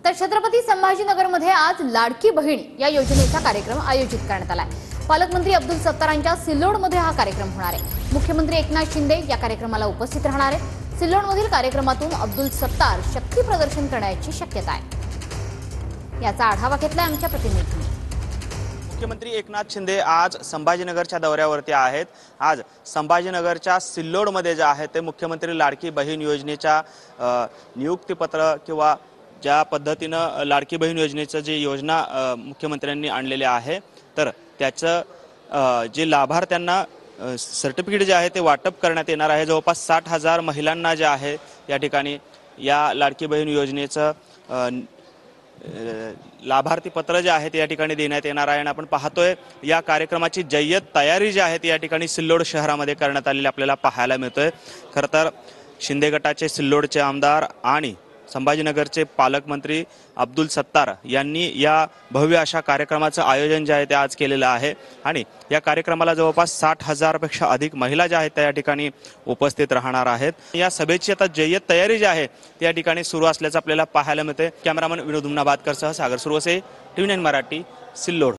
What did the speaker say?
तर छत्रपती संभाजीनगरमध्ये आज लाडकी बहीण या योजनेचा कार्यक्रम आयोजित करण्यात आलाय। पालकमंत्री अब्दुल सत्तारांच्या सिल्लोडमध्ये हा कार्यक्रम होणार आहे। मुख्यमंत्री एकनाथ शिंदे या कार्यक्रमाला उपस्थित राहणार आहेत। सिल्लोडमधील कार्यक्रमातून अब्दुल सत्तार शक्ती प्रदर्शन करण्याची शक्यता आहे। याचा आढावा घेतलाय आमच्या प्रतिनिधींनी। मुख्यमंत्री एकनाथ शिंदे आज संभाजीनगरच्या दौऱ्यावरती आहेत। आज संभाजीनगरच्या सिल्लोडमध्ये जे आहे ते मुख्यमंत्री लाडकी बहीण योजनेच्या नियुक्तीपत्र किंवा ज्या पद्धतीनं लाडकी बहीण योजनेचं जी योजना मुख्यमंत्र्यांनी आणलेली आहे तर त्याचं जे लाभार्थ्यांना सर्टिफिकेट जे आहे ते वाटप करण्यात येणार आहे। जवळपास 60,000 महिलांना जे आहे या ठिकाणी या लाडकी बहीण योजनेचं लाभार्थी पत्र जे आहे ते या ठिकाणी देण्यात येणार आहे। आणि आपण पाहतोय या कार्यक्रमाची जय्यत तयारी जी आहे ती या ठिकाणी सिल्लोड शहरामध्ये करण्यात आलेली आपल्याला पाहायला मिळतोय। खरं तर शिंदे गटाचे सिल्लोडचे आमदार आणि संभाजीनगरचे पालकमंत्री अब्दुल सत्तार यांनी या भव्य अशा कार्यक्रमाचं आयोजन जे आहे ते आज केलेलं आहे। आणि या कार्यक्रमाला जवळपास 60,000 पेक्षा अधिक महिला ज्या आहेत त्या या ठिकाणी उपस्थित राहणार आहेत। या सभेची आता जय्यत तयारी जी आहे त्या ठिकाणी सुरू असल्याचं आपल्याला पाहायला मिळते। कॅमेरामन विनोद उमनाबादकर सह सागर सुरवसे, TV9 मराठी, सिल्लोड।